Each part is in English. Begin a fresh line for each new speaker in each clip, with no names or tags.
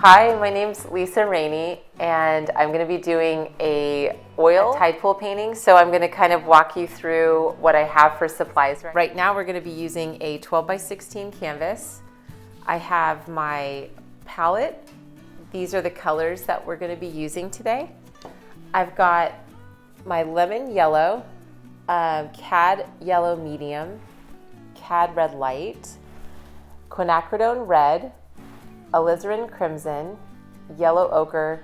Hi, my name's Lisa Rainey, and I'm going to be doing a oil Tidepool painting. So I'm going to kind of walk you through what I have for supplies. Right now we're going to be using a 12 by 16 canvas. I have my palette. These are the colors that we're going to be using today. I've got my lemon yellow, cad yellow medium, cad red light, quinacridone red, alizarin crimson, yellow ochre,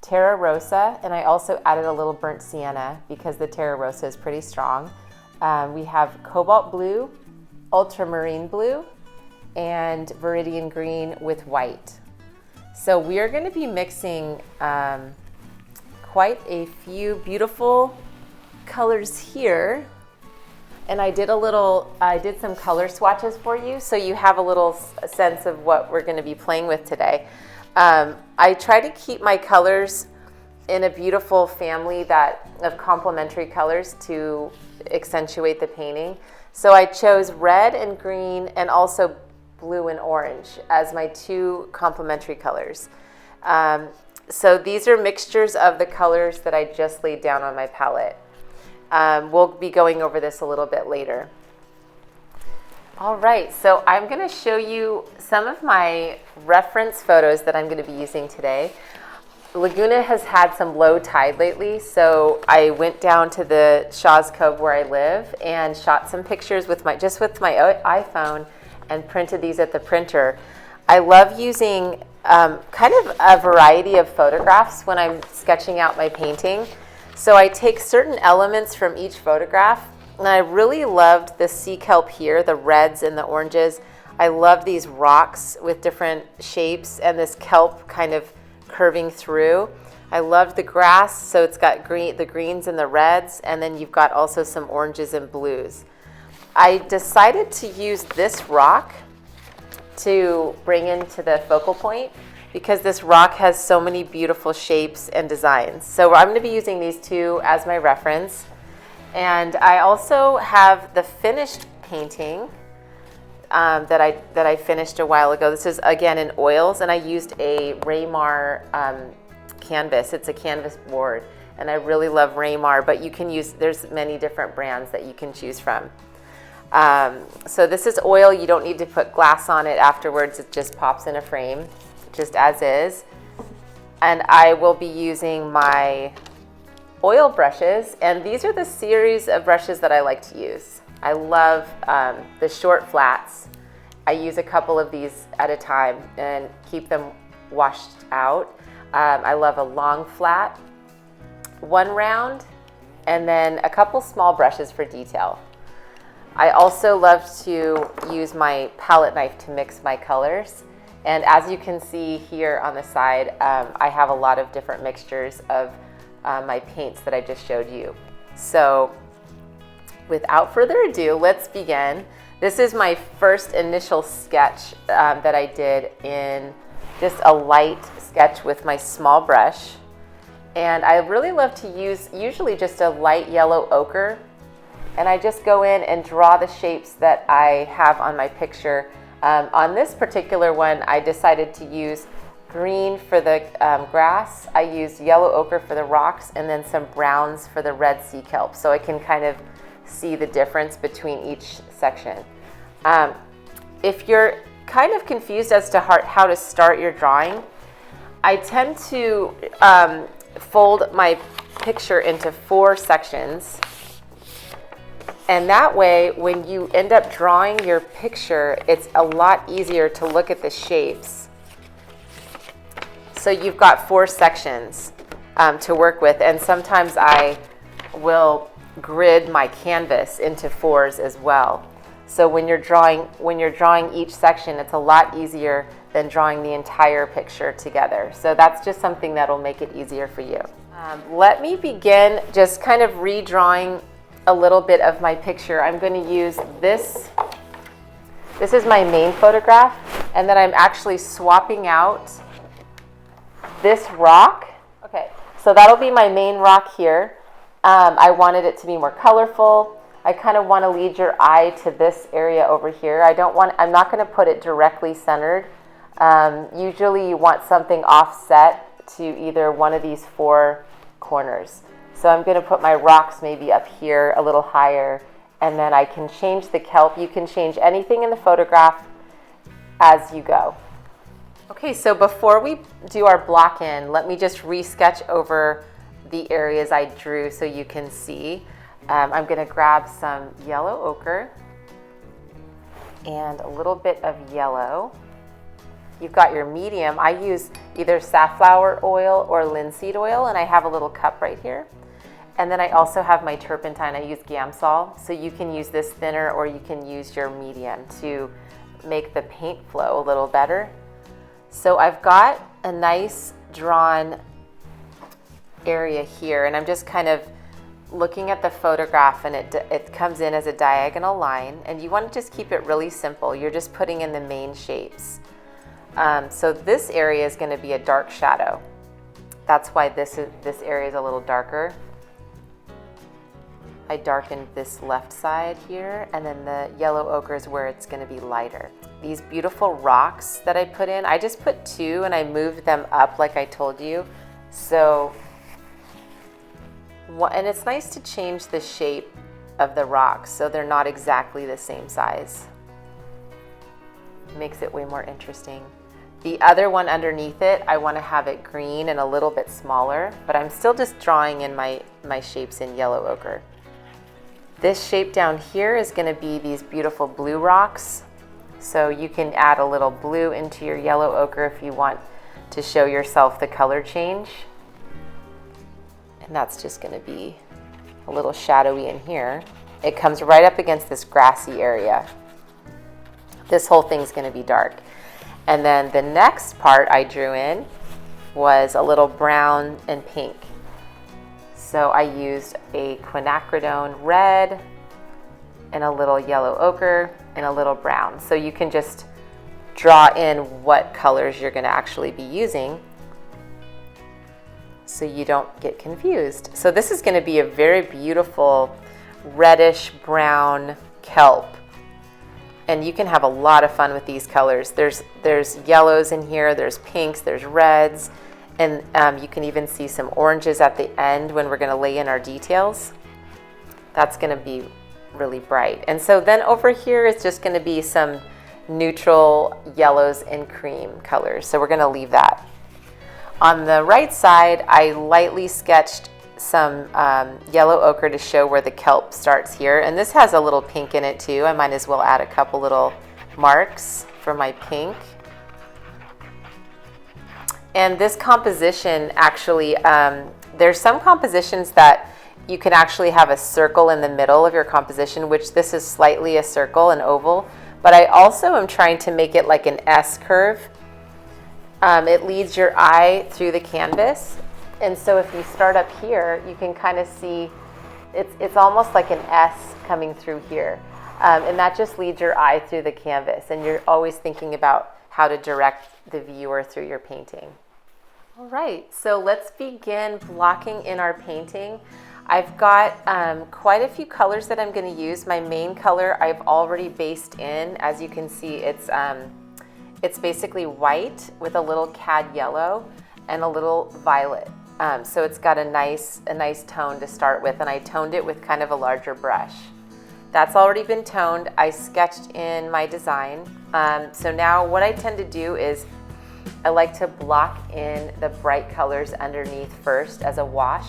terra rosa, and I also added a little burnt sienna because the terra rosa is pretty strong. We have cobalt blue, ultramarine blue, and viridian green with white. So we are going to be mixing quite a few beautiful colors here. And I did some color swatches for you so you have a little sense of what we're going to be playing with today. I try to keep my colors in a beautiful family of complementary colors to accentuate the painting. So I chose red and green and also blue and orange as my two complementary colors. So these are mixtures of the colors that I just laid down on my palette. We'll be going over this a little bit later. All right, so I'm going to show you some of my reference photos that I'm going to be using today. Laguna has had some low tide lately, so I went down to the Shaw's Cove where I live and shot some pictures with my iPhone and printed these at the printer. I love using kind of a variety of photographs when I'm sketching out my painting. So I take certain elements from each photograph, and I really loved the sea kelp here, the reds and the oranges. I love these rocks with different shapes and this kelp kind of curving through. I loved the grass, so it's got the greens and the reds, and then you've got also some oranges and blues. I decided to use this rock to bring into the focal point because this rock has so many beautiful shapes and designs. So I'm going to be using these two as my reference. And I also have the finished painting that I finished a while ago. This is again in oils, and I used a Raymar canvas. It's a canvas board, and I really love Raymar, but you can use, there's many different brands that you can choose from. So this is oil. You don't need to put glass on it afterwards. It just pops in a frame, just as is. And I will be using my oil brushes, and these are the series of brushes that I like to use. I love the short flats. I use a couple of these at a time and keep them washed out. I love a long flat, one round, and then a couple small brushes for detail. I also love to use my palette knife to mix my colors. And as you can see here on the side, I have a lot of different mixtures of my paints that I just showed you. So without further ado, let's begin. This is my first initial sketch that I did in just a light sketch with my small brush. And I really love to use usually just a light yellow ochre. And I just go in and draw the shapes that I have on my picture. On this particular one, I decided to use green for the grass. I used yellow ochre for the rocks, and then some browns for the red sea kelp, so I can kind of see the difference between each section. If you're kind of confused as to how to start your drawing, I tend to fold my picture into 4 sections. And that way, when you end up drawing your picture, it's a lot easier to look at the shapes. So you've got 4 sections to work with, and sometimes I will grid my canvas into 4s as well. So when you're drawing each section, it's a lot easier than drawing the entire picture together. So that's just something that'll make it easier for you. Let me begin just kind of redrawing a little bit of my picture. I'm going to use this. This is my main photograph, and then I'm actually swapping out this rock. Okay, so that'll be my main rock here. I wanted it to be more colorful. I kind of want to lead your eye to this area over here. I'm not going to put it directly centered. Usually you want something offset to either one of these four corners. So I'm going to put my rocks maybe up here a little higher, and then I can change the kelp. You can change anything in the photograph as you go. Okay, so before we do our block in, let me just re-sketch over the areas I drew so you can see. I'm going to grab some yellow ochre and a little bit of yellow. You've got your medium. I use either safflower oil or linseed oil, and I have a little cup right here. And then I also have my turpentine. I use gamisol, so you can use this thinner or you can use your medium to make the paint flow a little better. So I've got a nice drawn area here, and I'm just kind of looking at the photograph, and it comes in as a diagonal line, and you want to just keep it really simple. You're just putting in the main shapes. So this area is going to be a dark shadow. That's why this area is a little darker. I darkened this left side here, and then the yellow ochre is where it's going to be lighter. These beautiful rocks that I put in, I just put two and I moved them up like I told you. So, and it's nice to change the shape of the rocks so they're not exactly the same size. Makes it way more interesting. The other one underneath it, I want to have it green and a little bit smaller, but I'm still just drawing in my shapes in yellow ochre. This shape down here is going to be these beautiful blue rocks. So you can add a little blue into your yellow ochre if you want to show yourself the color change. And that's just going to be a little shadowy in here. It comes right up against this grassy area. This whole thing's going to be dark. And then the next part I drew in was a little brown and pink. So I used a quinacridone red and a little yellow ochre and a little brown. So you can just draw in what colors you're going to actually be using so you don't get confused. So this is going to be a very beautiful reddish brown kelp. And you can have a lot of fun with these colors. There's yellows in here, there's pinks, there's reds, and you can even see some oranges at the end when we're going to lay in our details. That's going to be really bright. And so then over here is just going to be some neutral yellows and cream colors. So we're going to leave that. On the right side, I lightly sketched some yellow ochre to show where the kelp starts here. And this has a little pink in it too. I might as well add a couple little marks for my pink. And this composition actually, there's some compositions that you can actually have a circle in the middle of your composition, which this is slightly a circle, an oval. But I also am trying to make it like an S curve. It leads your eye through the canvas. And so if you start up here, you can kind of see it's almost like an S coming through here. And that just leads your eye through the canvas. And you're always thinking about how to direct the viewer through your painting. All right, so let's begin blocking in our painting. I've got quite a few colors that I'm going to use. My main color I've already based in. As you can see, it's basically white with a little cad yellow and a little violet. So it's got a nice tone to start with, and I toned it with kind of a larger brush. That's already been toned. I sketched in my design. So now what I tend to do is I like to block in the bright colors underneath first as a wash,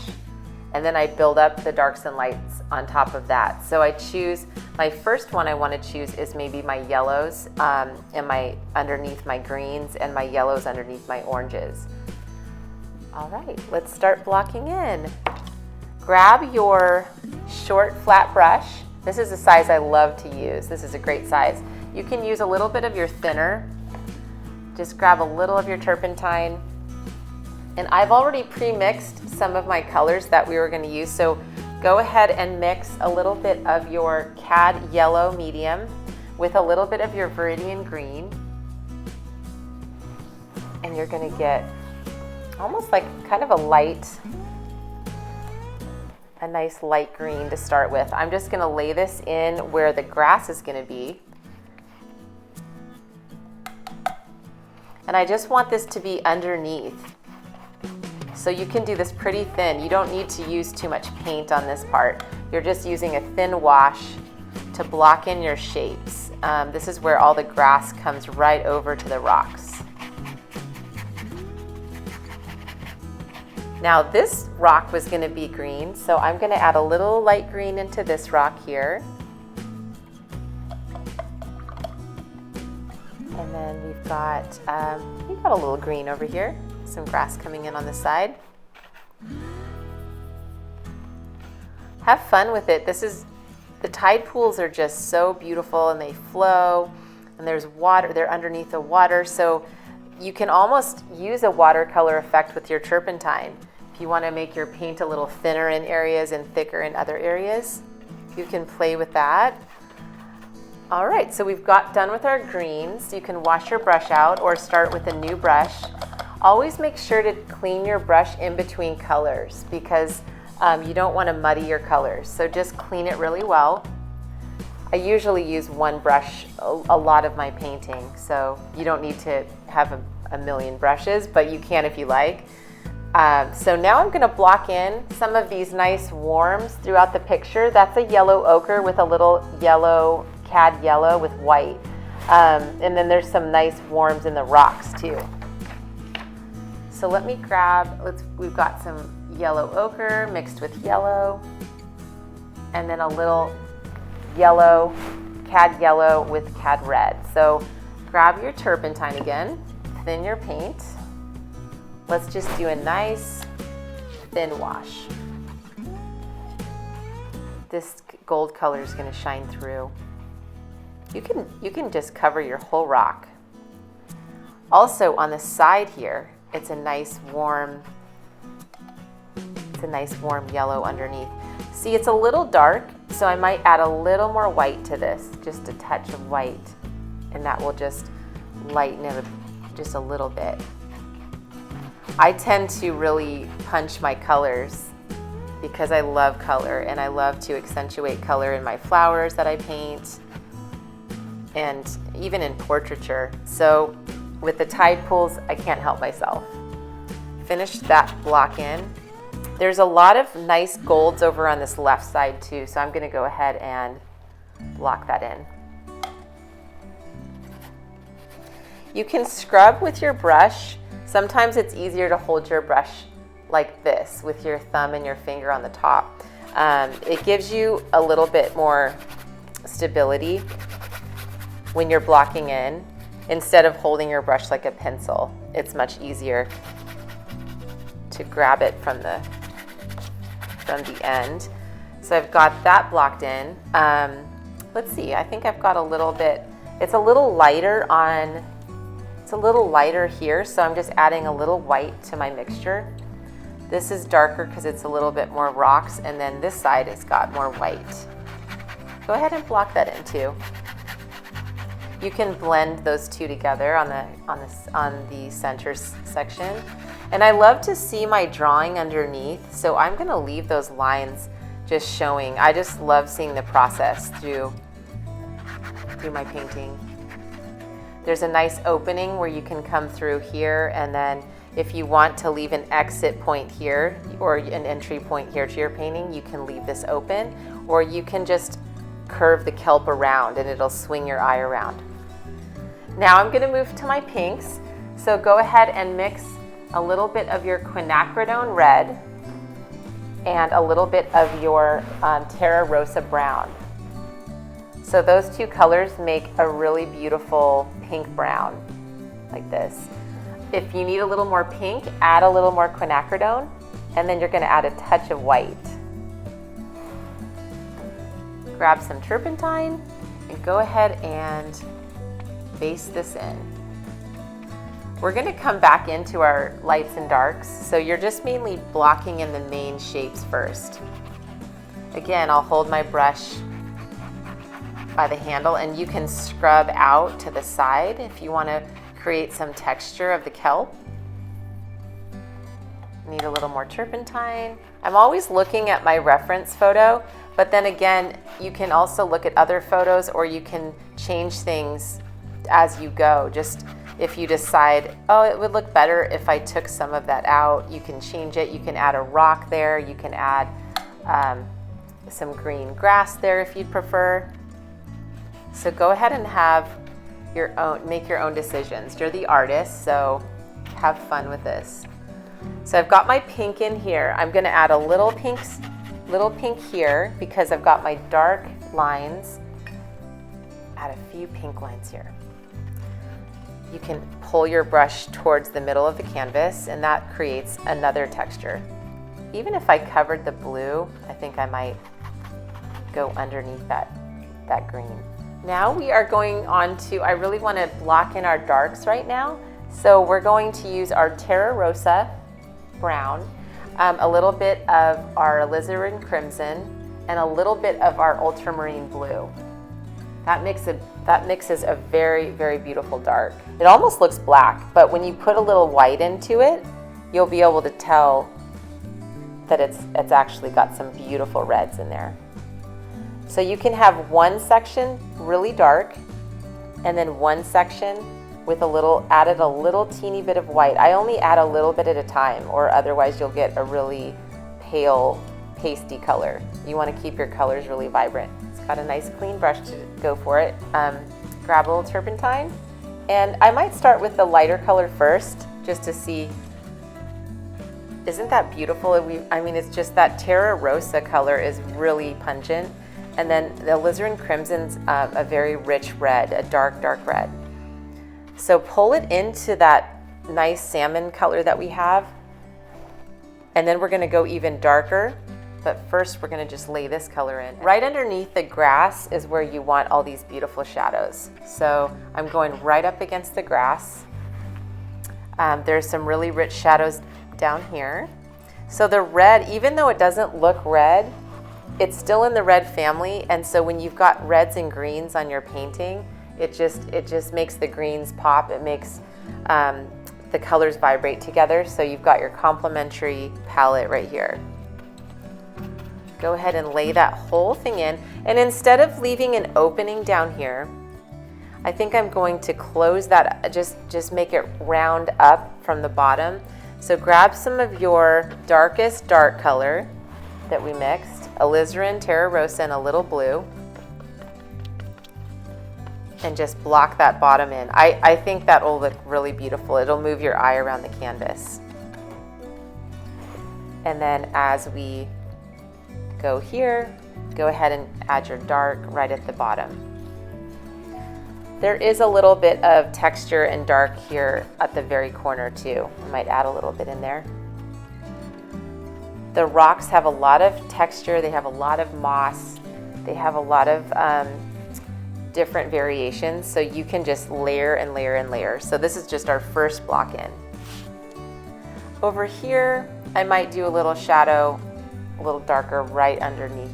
and then I build up the darks and lights on top of that. So I choose, my first one I want to choose is maybe my yellows and underneath my greens, and my yellows underneath my oranges. All right, let's start blocking in. Grab your short flat brush. This is a size I love to use. This is a great size. You can use a little bit of your thinner. Just grab a little of your turpentine. And I've already pre-mixed some of my colors that we were going to use. So go ahead and mix a little bit of your cad yellow medium with a little bit of your viridian green. And you're going to get almost like kind of a nice light green to start with. I'm just going to lay this in where the grass is going to be. And I just want this to be underneath. So you can do this pretty thin. You don't need to use too much paint on this part. You're just using a thin wash to block in your shapes. This is where all the grass comes right over to the rocks. Now this rock was going to be green, so I'm going to add a little light green into this rock here. And then we've got a little green over here. Some grass coming in on the side. Have fun with it. The tide pools are just so beautiful, and they flow, and there's water, they're underneath the water, so you can almost use a watercolor effect with your turpentine. If you want to make your paint a little thinner in areas and thicker in other areas, you can play with that. All right, so we've got done with our greens. You can wash your brush out or start with a new brush. Always make sure to clean your brush in between colors, because you don't want to muddy your colors. So just clean it really well. I usually use one brush a lot of my painting, so you don't need to have a million brushes, but you can if you like. So now I'm going to block in some of these nice warms throughout the picture. That's a yellow ochre with a little yellow, cad yellow with white. And then there's some nice warms in the rocks too. So let me we've got some yellow ochre mixed with yellow, and then a little yellow, cad yellow with cad red. So grab your turpentine again, thin your paint. Let's just do a nice thin wash. This gold color is going to shine through. You can just cover your whole rock. Also on the side here, it's a nice warm yellow underneath. See, it's a little dark, so I might add a little more white to this, just a touch of white, and that will just lighten it just a little bit. I tend to really punch my colors because I love color, and I love to accentuate color in my flowers that I paint, and even in portraiture. So with the tide pools, I can't help myself. Finish that block in. There's a lot of nice golds over on this left side too, so I'm going to go ahead and block that in. You can scrub with your brush. Sometimes it's easier to hold your brush like this with your thumb and your finger on the top. It gives you a little bit more stability when you're blocking in. Instead of holding your brush like a pencil, it's much easier to grab it from the end. So I've got that blocked in. Let's see, I think I've got a little bit, it's a little lighter here, so I'm just adding a little white to my mixture. This is darker because it's a little bit more rocks, and then this side has got more white. Go ahead and block that in too. You can blend those two together on the center section. And I love to see my drawing underneath, so I'm going to leave those lines just showing. I just love seeing the process through my painting. There's a nice opening where you can come through here, and then if you want to leave an exit point here or an entry point here to your painting, you can leave this open, or you can just curve the kelp around and it'll swing your eye around. Now I'm going to move to my pinks, so go ahead and mix a little bit of your quinacridone red and a little bit of your Terra Rosa brown. So those two colors make a really beautiful pink brown, like this. If you need a little more pink, add a little more quinacridone, and then you're going to add a touch of white. Grab some turpentine and go ahead and base this in. We're going to come back into our lights and darks, so you're just mainly blocking in the main shapes first. Again, I'll hold my brush by the handle, and you can scrub out to the side if you want to create some texture of the kelp. Need a little more turpentine. I'm always looking at my reference photo, but then again, you can also look at other photos, or you can change things as you go. Just If you decide, oh, it would look better if I took some of that out, you can change it. You can add a rock there. You can add some green grass there if you'd prefer. So go ahead and have your own, make your own decisions. You're the artist, so have fun with this. So I've got my pink in here. I'm gonna add a little pink here because I've got my dark lines. Add a few pink lines here. You can pull your brush towards the middle of the canvas and that creates another texture. Even if I covered the blue, I think I might go underneath that green. Now we are going on to, I really want to block in our darks right now. So we're going to use our Terra Rosa brown, a little bit of our alizarin crimson, and a little bit of our ultramarine blue. That mixes a very, very beautiful dark. It almost looks black, but when you put a little white into it, you'll be able to tell that it's actually got some beautiful reds in there. So you can have one section really dark, and then one section with added a little teeny bit of white. I only add a little bit at a time, or otherwise you'll get a really pale, pasty color. You want to keep your colors really vibrant. Got a nice clean brush to go for it. Grab a little turpentine, and I might start with the lighter color first just to see. Isn't that beautiful? I mean, it's just that Terra Rosa color is really pungent, and then the alizarin crimson's a very rich red, a dark, dark red. So pull it into that nice salmon color that we have, and then we're going to go even darker. But first we're going to just lay this color in. Right underneath the grass is where you want all these beautiful shadows. So I'm going right up against the grass. There's some really rich shadows down here. So the red, even though it doesn't look red, it's still in the red family. And so when you've got reds and greens on your painting, it just makes the greens pop. It makes the colors vibrate together. So you've got your complementary palette right here. Go ahead and lay that whole thing in, and instead of leaving an opening down here, I think I'm going to close that, just make it round up from the bottom. So grab some of your darkest dark color that we mixed, alizarin, Terra Rosa, and a little blue, and just block that bottom in. I think that will look really beautiful. It'll move your eye around the canvas. And then as we go here, go ahead and add your dark right at the bottom. There is a little bit of texture and dark here at the very corner too. I might add a little bit in there. The rocks have a lot of texture, they have a lot of moss, they have a lot of different variations, so you can just layer and layer and layer. So this is just our first block in. Over here, I might do a little shadow, a little darker right underneath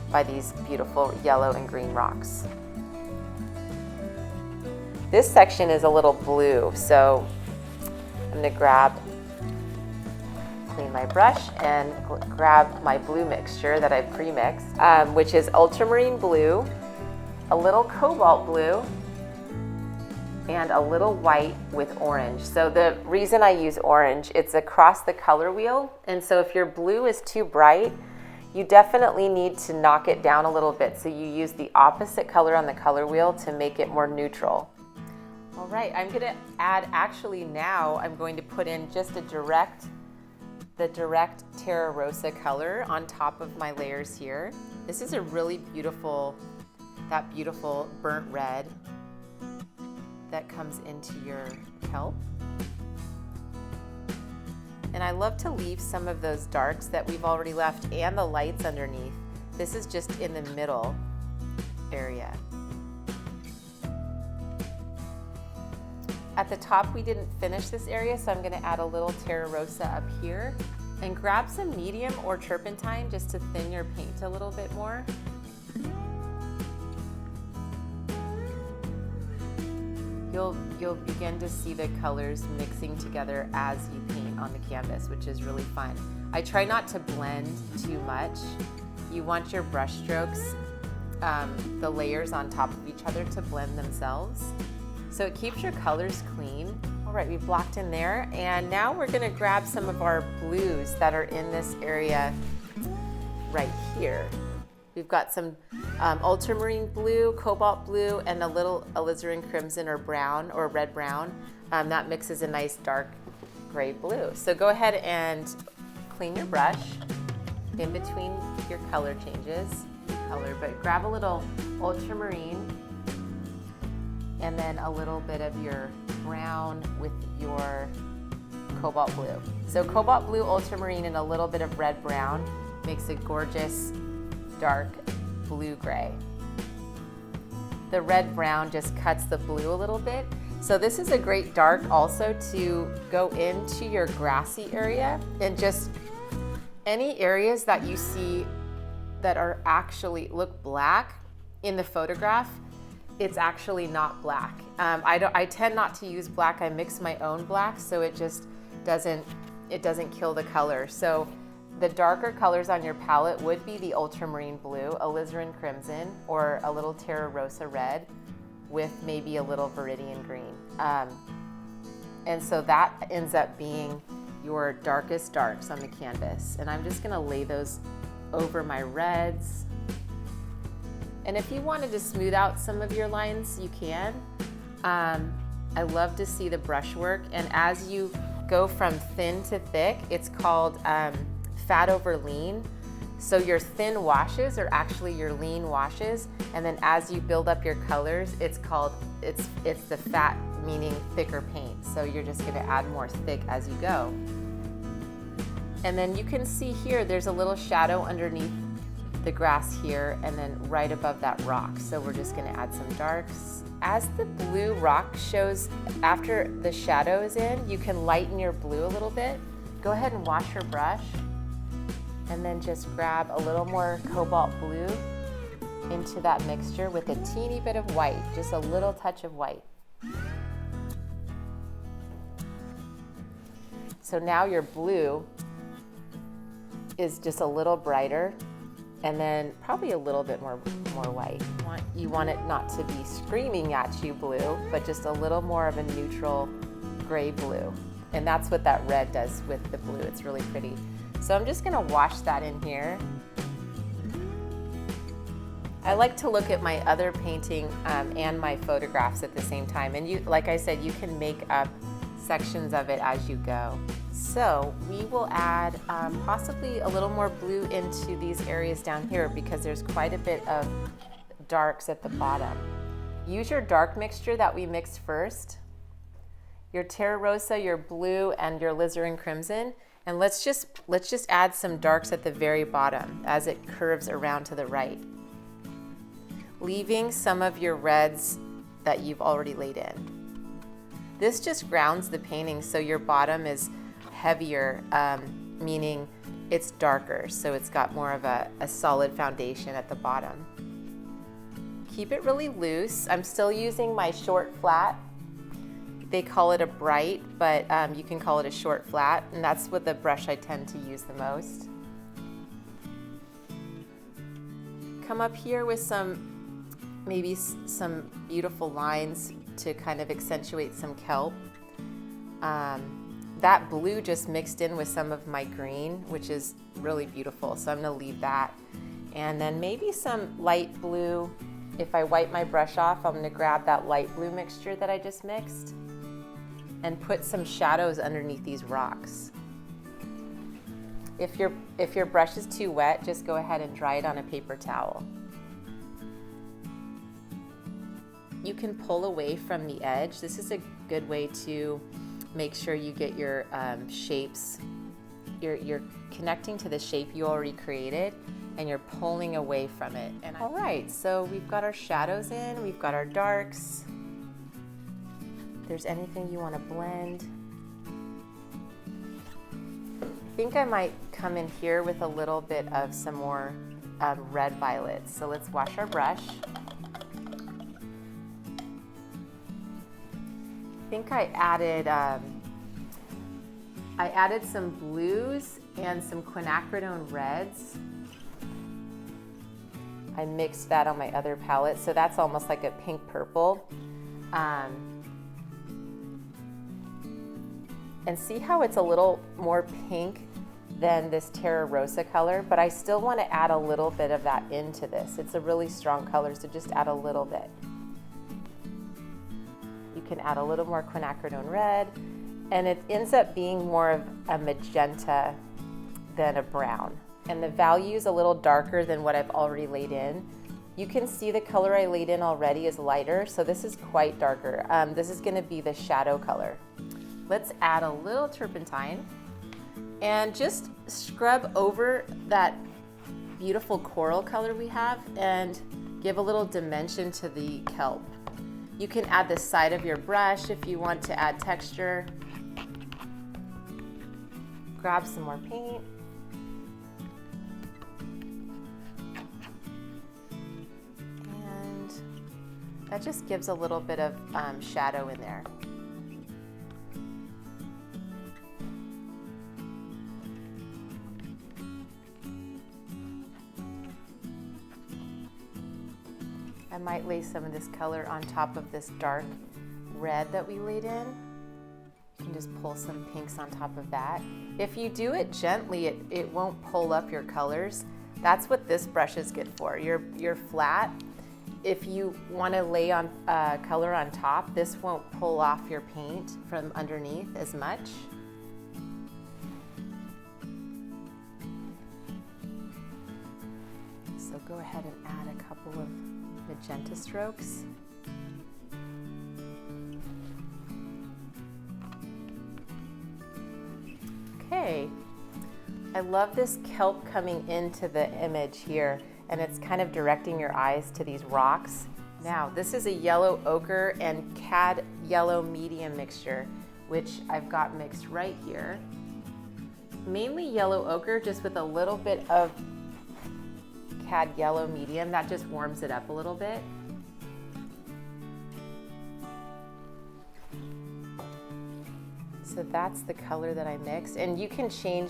by these beautiful yellow and green rocks. This section is a little blue, so I'm going to clean my brush and grab my blue mixture that I pre-mixed, which is ultramarine blue, a little cobalt blue, and a little white with orange. So the reason I use orange, it's across the color wheel, and so if your blue is too bright, you definitely need to knock it down a little bit, so you use the opposite color on the color wheel to make it more neutral. All right, I'm gonna add, actually now I'm going to put in just the direct Terra Rosa color on top of my layers here. This is a really beautiful, that beautiful burnt red that comes into your kelp. And I love to leave some of those darks that we've already left and the lights underneath. This is just in the middle area. At the top we didn't finish this area, so I'm going to add a little Terra Rosa up here, and grab some medium or turpentine just to thin your paint a little bit more. You'll begin to see the colors mixing together as you paint on the canvas, which is really fun. I try not to blend too much. You want your brush strokes, the layers on top of each other, to blend themselves. So it keeps your colors clean. All right, we've blocked in there, and now we're gonna grab some of our blues that are in this area right here. We've got some ultramarine blue, cobalt blue, and a little alizarin crimson or brown or red brown. That mixes a nice dark gray blue. So go ahead and clean your brush in between your color changes. But grab a little ultramarine and then a little bit of your brown with your cobalt blue. So cobalt blue, ultramarine, and a little bit of red brown makes a gorgeous dark blue-gray. The red brown just cuts the blue a little bit. So this is a great dark also to go into your grassy area, and just any areas that you see that are actually look black in the photograph, it's actually not black. I tend not to use black. I mix my own black, so it just doesn't kill the color. So the darker colors on your palette would be the ultramarine blue, alizarin crimson, or a little terra rosa red with maybe a little viridian green. And so that ends up being your darkest darks on the canvas. And I'm just gonna lay those over my reds. And if you wanted to smooth out some of your lines, you can. I love to see the brushwork, and as you go from thin to thick, it's called fat over lean. So your thin washes are actually your lean washes, and then as you build up your colors, it's the fat, meaning thicker paint. So you're just gonna add more thick as you go. And then you can see here, there's a little shadow underneath the grass here, and then right above that rock. So we're just gonna add some darks. As the blue rock shows after the shadow is in, you can lighten your blue a little bit. Go ahead and wash your brush, and then just grab a little more cobalt blue into that mixture with a teeny bit of white, just a little touch of white. So now your blue is just a little brighter, and then probably a little bit more white. You want it not to be screaming at you blue, but just a little more of a neutral gray blue. And that's what that red does with the blue. It's really pretty. So I'm just gonna wash that in here. I like to look at my other painting and my photographs at the same time. And you, like I said, you can make up sections of it as you go. So we will add possibly a little more blue into these areas down here, because there's quite a bit of darks at the bottom. Use your dark mixture that we mixed first, your terra rosa, your blue, and your alizarin crimson, and let's just add some darks at the very bottom as it curves around to the right, leaving some of your reds that you've already laid in. This just grounds the painting, so your bottom is heavier, meaning it's darker, so it's got more of a solid foundation at the bottom. Keep it really loose. I'm still using my short flat. They call it a bright, but you can call it a short flat, and that's what the brush I tend to use the most. Come up here with maybe some beautiful lines to kind of accentuate some kelp. That blue just mixed in with some of my green, which is really beautiful, so I'm gonna leave that. And then maybe some light blue. If I wipe my brush off, I'm gonna grab that light blue mixture that I just mixed and put some shadows underneath these rocks. If your brush is too wet, just go ahead and dry it on a paper towel. You can pull away from the edge. This is a good way to make sure you get your shapes. You're connecting to the shape you already created, and you're pulling away from it. All right, so we've got our shadows in, we've got our darks. If there's anything you want to blend. I think I might come in here with a little bit of some more red violets. So let's wash our brush. I think I added some blues and some quinacridone reds. I mixed that on my other palette, so that's almost like a pink purple. And see how it's a little more pink than this Terra Rosa color, but I still want to add a little bit of that into this. It's a really strong color, so just add a little bit. You can add a little more quinacridone red, and it ends up being more of a magenta than a brown. And the value is a little darker than what I've already laid in. You can see the color I laid in already is lighter, so this is quite darker. This is going to be the shadow color. Let's add a little turpentine and just scrub over that beautiful coral color we have and give a little dimension to the kelp. You can add the side of your brush if you want to add texture. Grab some more paint. And that just gives a little bit of shadow in there. I might lay some of this color on top of this dark red that we laid in. You can just pull some pinks on top of that. If you do it gently, it won't pull up your colors. That's what this brush is good for. You're flat. If you want to lay on color on top, this won't pull off your paint from underneath as much. So go ahead and add a couple of magenta strokes. Okay, I love this kelp coming into the image here, and it's kind of directing your eyes to these rocks. Now, this is a yellow ochre and cad yellow medium mixture, which I've got mixed right here. Mainly yellow ochre, just with a little bit of cad yellow medium. That just warms it up a little bit. So that's the color that I mixed, and you can change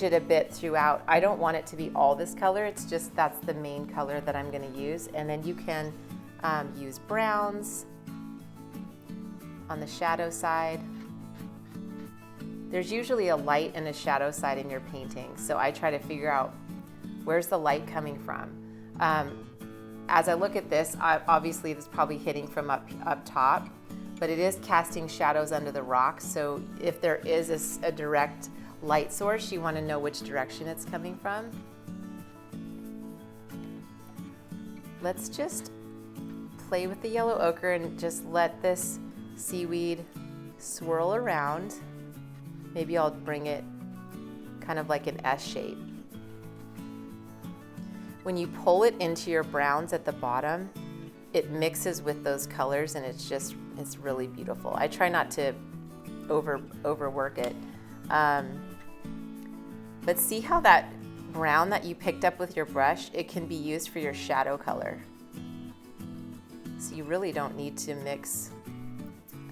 it a bit throughout. I don't want it to be all this color, it's just that's the main color that I'm going to use. And then you can use browns on the shadow side. There's usually a light and a shadow side in your painting, so I try to figure out where's the light coming from. As I look at this, obviously it's probably hitting from up top, but it is casting shadows under the rocks, so if there is a direct light source, you want to know which direction it's coming from. Let's just play with the yellow ochre and just let this seaweed swirl around. Maybe I'll bring it kind of like an S shape. When you pull it into your browns at the bottom, it mixes with those colors, and it's really beautiful. I try not to overwork it. But see how that brown that you picked up with your brush, it can be used for your shadow color. So you really don't need to mix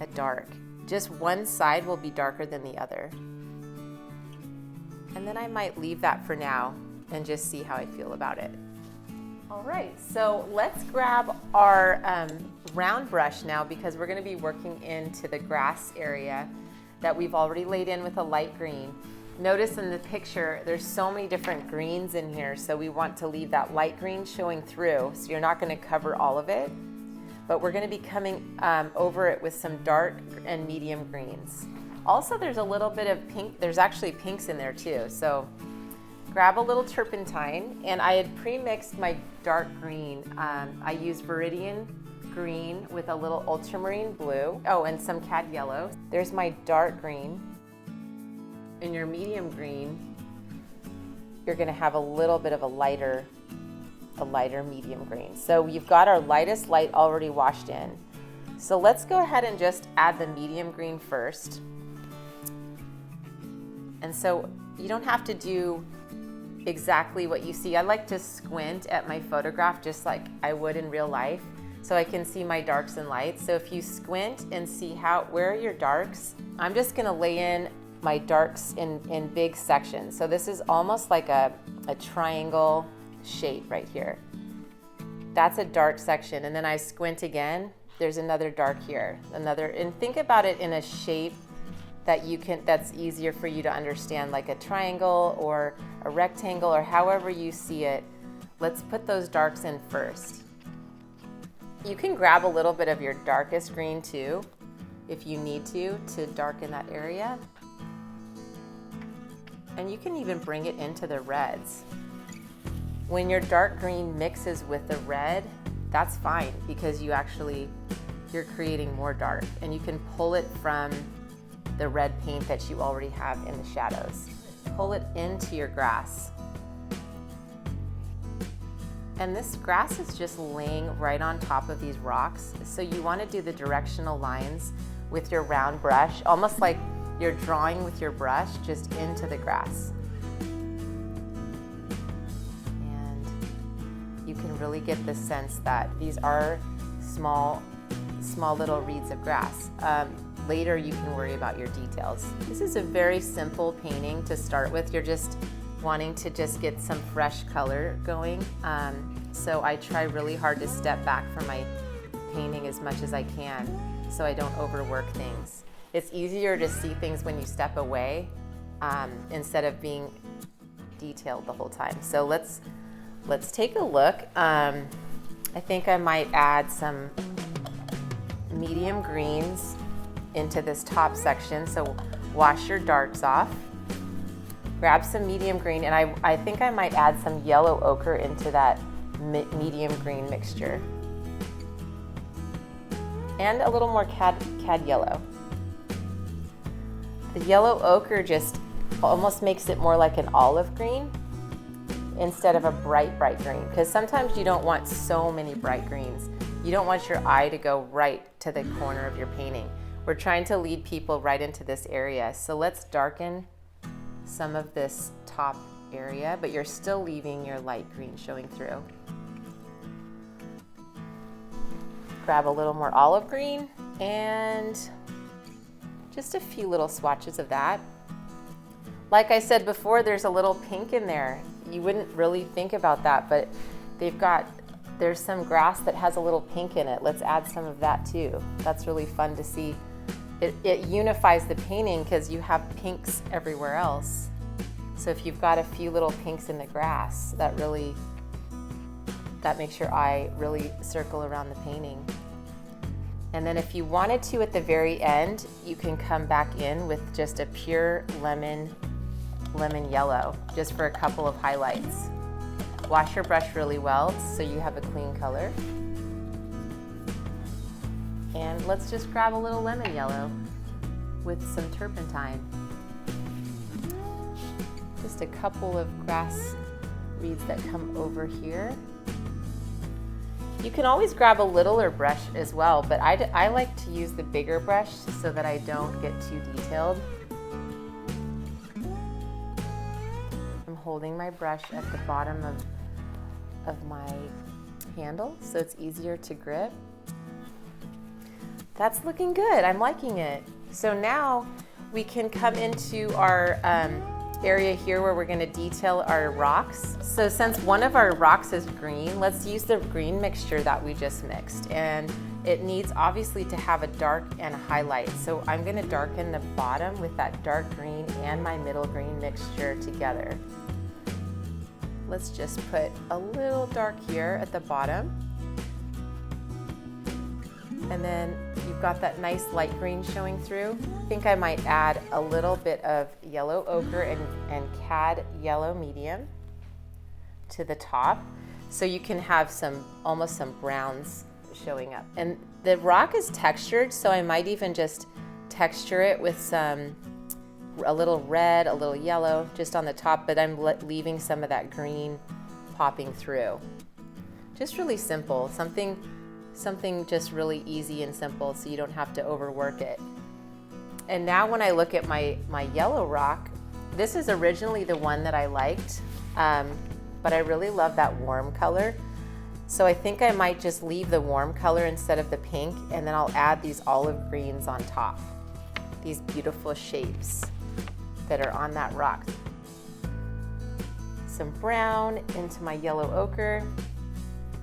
a dark. Just one side will be darker than the other. And then I might leave that for now and just see how I feel about it. All right, so let's grab our round brush now, because we're going to be working into the grass area that we've already laid in with a light green. Notice in the picture, there's so many different greens in here, so we want to leave that light green showing through, so you're not going to cover all of it, but we're going to be coming over it with some dark and medium greens. Also, there's a little bit of pink. There's actually pinks in there too, so grab a little turpentine, and I had pre-mixed my dark green. I used Viridian green with a little ultramarine blue. Oh, and some cad yellow. There's my dark green. In your medium green, you're gonna have a little bit of a lighter medium green. So you've got our lightest light already washed in. So let's go ahead and just add the medium green first. And so you don't have to do exactly what you see. I like to squint at my photograph just like I would in real life, so I can see my darks and lights. So if you squint and see where are your darks, I'm just gonna lay in my darks in big sections. So this is almost like a triangle shape right here. That's a dark section, and then I squint again, there's another dark here, and think about it in a shape that's easier for you to understand, like a triangle or a rectangle or however you see it. Let's put those darks in first. You can grab a little bit of your darkest green too, if you need to darken that area. And you can even bring it into the reds. When your dark green mixes with the red, that's fine because you're creating more dark, and you can pull it from the red paint that you already have in the shadows. Pull it into your grass. And this grass is just laying right on top of these rocks. So you want to do the directional lines with your round brush, almost like you're drawing with your brush just into the grass. And you can really get the sense that these are small little reeds of grass. Later you can worry about your details. This is a very simple painting to start with. You're just wanting to just get some fresh color going. So I try really hard to step back from my painting as much as I can so I don't overwork things. It's easier to see things when you step away instead of being detailed the whole time. So let's take a look. I think I might add some medium greens into this top section. So wash your darks off. Grab some medium green, and I think I might add some yellow ochre into that medium green mixture. And a little more cad yellow. The yellow ochre just almost makes it more like an olive green instead of a bright green, because sometimes you don't want so many bright greens. You don't want your eye to go right to the corner of your painting. We're trying to lead people right into this area. So let's darken some of this top area, but you're still leaving your light green showing through. Grab a little more olive green and just a few little swatches of that. Like I said before, there's a little pink in there. You wouldn't really think about that, but there's some grass that has a little pink in it. Let's add some of that too. That's really fun to see. It unifies the painting because you have pinks everywhere else. So if you've got a few little pinks in the grass, that makes your eye really circle around the painting. And then if you wanted to at the very end, you can come back in with just a pure lemon yellow, just for a couple of highlights. Wash your brush really well so you have a clean color. And let's just grab a little lemon yellow with some turpentine. Just a couple of grass reeds that come over here. You can always grab a littler brush as well, but I like to use the bigger brush so that I don't get too detailed. I'm holding my brush at the bottom of my handle so it's easier to grip. That's looking good. I'm liking it. So now we can come into our area here where we're going to detail our rocks. So since one of our rocks is green, let's use the green mixture that we just mixed. And it needs obviously to have a dark and a highlight. So I'm going to darken the bottom with that dark green and my middle green mixture together. Let's just put a little dark here at the bottom. And then you've got that nice light green showing through. I think I might add a little bit of yellow ochre and cad yellow medium to the top, so you can have almost some browns showing up. And the rock is textured, so I might even just texture it with a little red, a little yellow just on the top, but I'm leaving some of that green popping through. Just really simple, something just really easy and simple so you don't have to overwork it. And now when I look at my yellow rock, this is originally the one that I liked, but I really love that warm color. So I think I might just leave the warm color instead of the pink, and then I'll add these olive greens on top. These beautiful shapes that are on that rock. Some brown into my yellow ochre,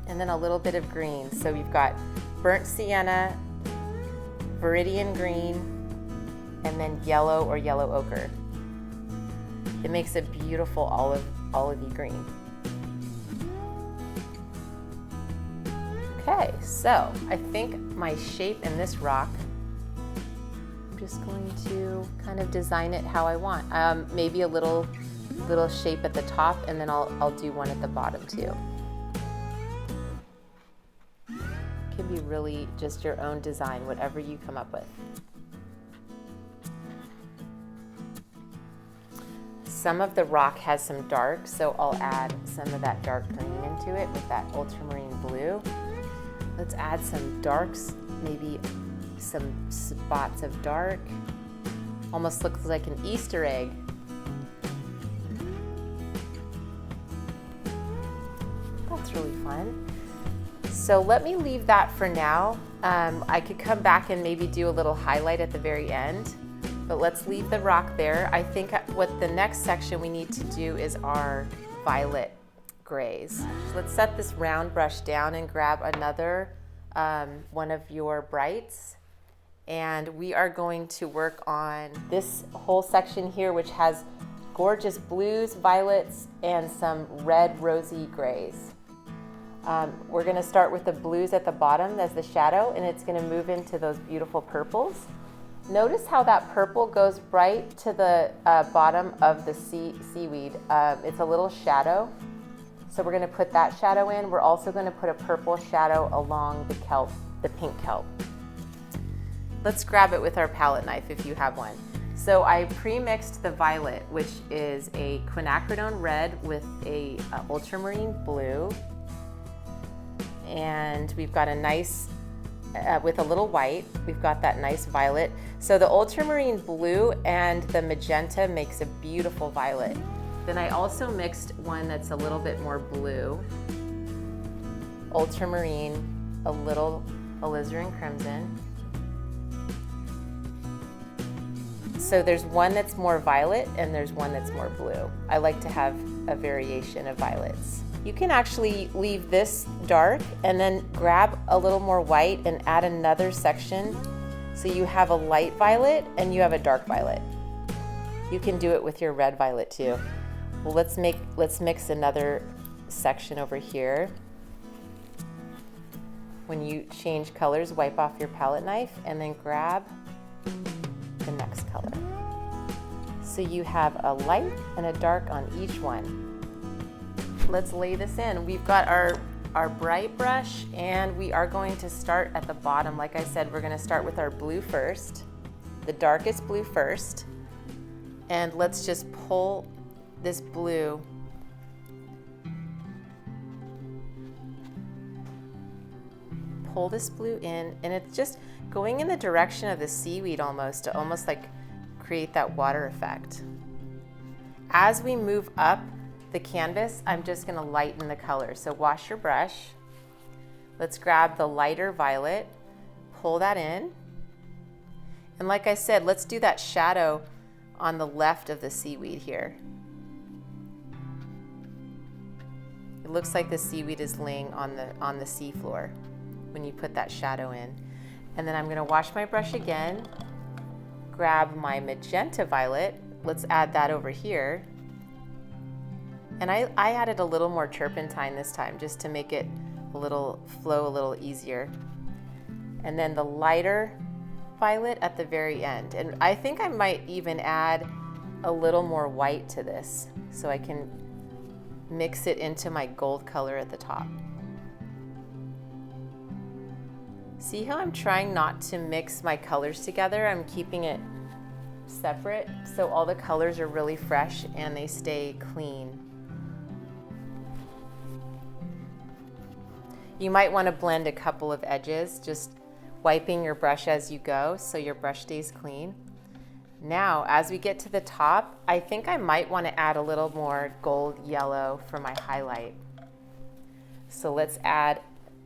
and then a little bit of green. So we've got burnt sienna, viridian green, and then yellow or yellow ochre. It makes a beautiful olivey green. Okay, so I think my shape in this rock, I'm just going to kind of design it how I want. Maybe a little shape at the top, and then I'll do one at the bottom too. It can be really just your own design, whatever you come up with. Some of the rock has some dark, so I'll add some of that dark green into it with that ultramarine blue. Let's add some darks, maybe some spots of dark. Almost looks like an Easter egg. That's really fun. So let me leave that for now. I could come back and maybe do a little highlight at the very end, but let's leave the rock there. I think what the next section we need to do is our violet grays. So let's set this round brush down and grab another one of your brights. And we are going to work on this whole section here, which has gorgeous blues, violets, and some red rosy grays. We're going to start with the blues at the bottom as the shadow, and it's going to move into those beautiful purples. Notice how that purple goes right to the bottom of the seaweed. It's a little shadow, so we're going to put that shadow in. We're also going to put a purple shadow along the kelp, the pink kelp. Let's grab it with our palette knife if you have one. So I pre-mixed the violet, which is a quinacridone red with a ultramarine blue. And we've got a nice, with a little white, we've got that nice violet. So the ultramarine blue and the magenta makes a beautiful violet. Then I also mixed one that's a little bit more blue, ultramarine, a little alizarin crimson. So there's one that's more violet and there's one that's more blue. I like to have a variation of violets. You can actually leave this dark and then grab a little more white and add another section. So you have a light violet and you have a dark violet. You can do it with your red violet too. Well, let's mix another section over here. When you change colors, wipe off your palette knife and then grab the next color. So you have a light and a dark on each one. Let's lay this in. We've got our bright brush, and we are going to start at the bottom. Like I said, we're going to start with our blue first, the darkest blue first, and let's just pull this blue in, and it's just going in the direction of the seaweed almost, to almost like create that water effect. As we move up the canvas, I'm just going to lighten the color. So wash your brush. Let's grab the lighter violet, pull that in. And like I said, let's do that shadow on the left of the seaweed here. It looks like the seaweed is laying on the seafloor when you put that shadow in. And then I'm going to wash my brush again, grab my magenta violet. Let's add that over here. And I added a little more turpentine this time just to make it flow a little easier. And then the lighter violet at the very end. And I think I might even add a little more white to this so I can mix it into my gold color at the top. See how I'm trying not to mix my colors together? I'm keeping it separate so all the colors are really fresh and they stay clean. You might want to blend a couple of edges, just wiping your brush as you go so your brush stays clean. Now, as we get to the top, I think I might want to add a little more gold yellow for my highlight. So let's add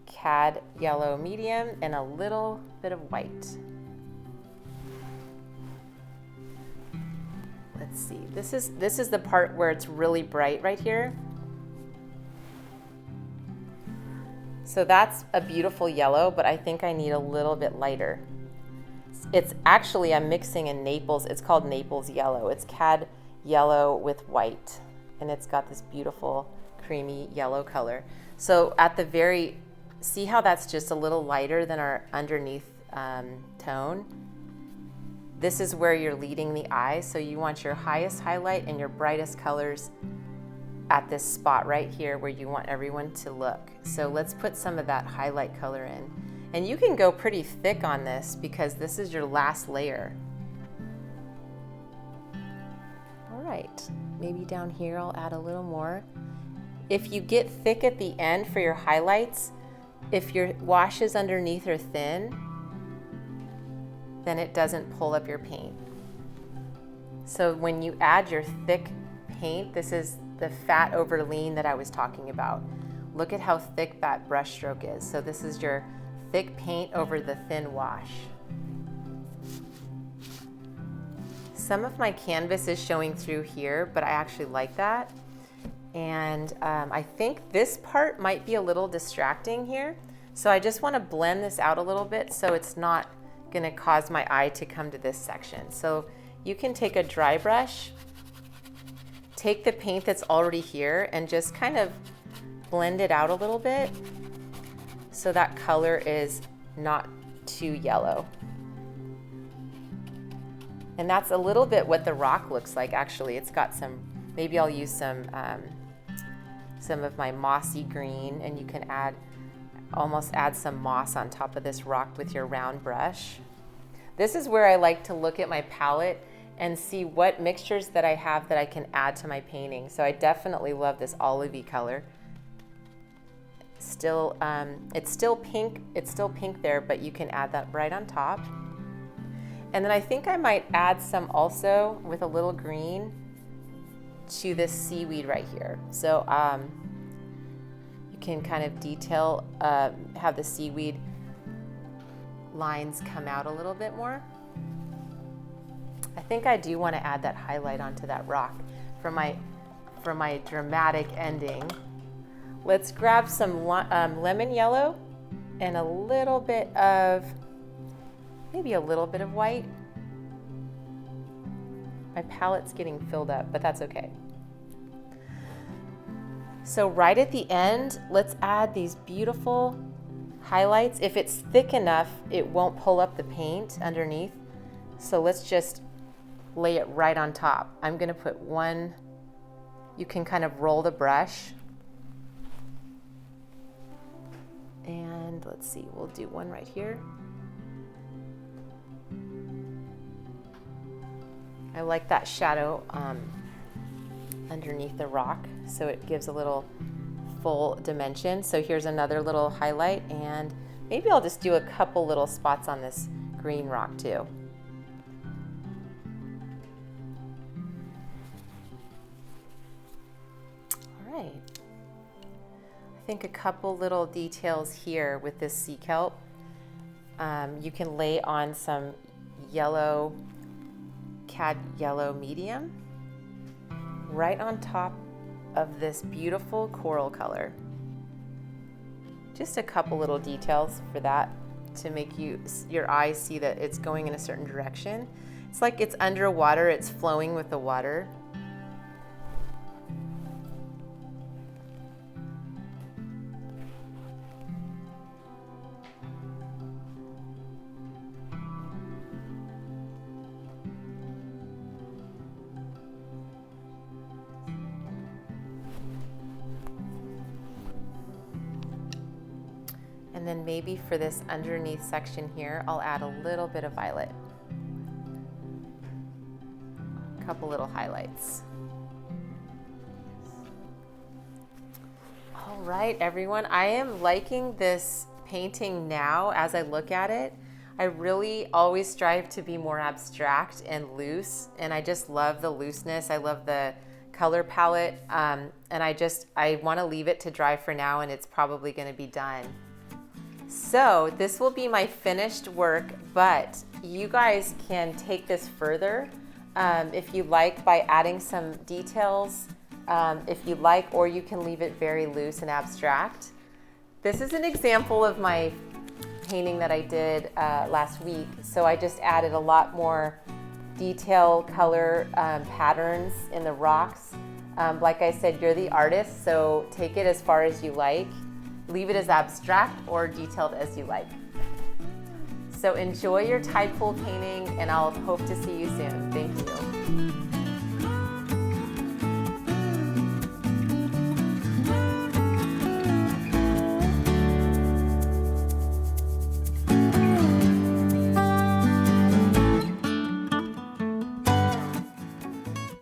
cad yellow medium and a little bit of white. Let's see, this is the part where it's really bright right here. So that's a beautiful yellow, but I think I need a little bit lighter. It's actually, I'm mixing in Naples. It's called Naples yellow. It's cad yellow with white, and it's got this beautiful creamy yellow color. So at the very, see how that's just a little lighter than our underneath tone? This is where you're leading the eye, so you want your highest highlight and your brightest colors at this spot right here where you want everyone to look. So let's put some of that highlight color in. And you can go pretty thick on this because this is your last layer. All right, maybe down here I'll add a little more. If you get thick at the end for your highlights, if your washes underneath are thin, then it doesn't pull up your paint. So when you add your thick paint, this is the fat over lean that I was talking about. Look at how thick that brush stroke is. So this is your thick paint over the thin wash. Some of my canvas is showing through here, but I actually like that. And I think this part might be a little distracting here. So I just want to blend this out a little bit so it's not going to cause my eye to come to this section. So you can take a dry brush, take the paint that's already here, and just kind of blend it out a little bit so that color is not too yellow. And that's a little bit what the rock looks like actually. It's got some, maybe I'll use some of my mossy green, and you can almost add some moss on top of this rock with your round brush. This is where I like to look at my palette and see what mixtures that I have that I can add to my painting. So I definitely love this olivey color. Still, it's still pink there, but you can add that right on top. And then I think I might add some also with a little green to this seaweed right here. So you can kind of detail, have the seaweed lines come out a little bit more. I think I do want to add that highlight onto that rock for my dramatic ending. Let's grab some lemon yellow and a little bit of, maybe a little bit of white. My palette's getting filled up, but that's okay. So right at the end, let's add these beautiful highlights. If it's thick enough, it won't pull up the paint underneath. So let's just lay it right on top. I'm gonna put one, you can kind of roll the brush. And let's see, we'll do one right here. I like that shadow underneath the rock, so it gives a little full dimension. So here's another little highlight, and maybe I'll just do a couple little spots on this green rock too. All right. I think a couple little details here with this sea kelp. You can lay on some yellow, cad yellow medium right on top of this beautiful coral color. Just a couple little details for that to make your eyes see that it's going in a certain direction. It's like it's underwater, it's flowing with the water. And then maybe for this underneath section here, I'll add a little bit of violet. A couple little highlights. All right, everyone, I am liking this painting now as I look at it. I really always strive to be more abstract and loose, and I just love the looseness. I love the color palette, and I want to leave it to dry for now, and it's probably going to be done. So this will be my finished work, but you guys can take this further if you like by adding some details if you like, or you can leave it very loose and abstract. This is an example of my painting that I did last week. So I just added a lot more detail, color, patterns in the rocks. Like I said, you're the artist, so take it as far as you like. Leave it as abstract or detailed as you like. So enjoy your tide pool painting, and I'll hope to see you soon. Thank you.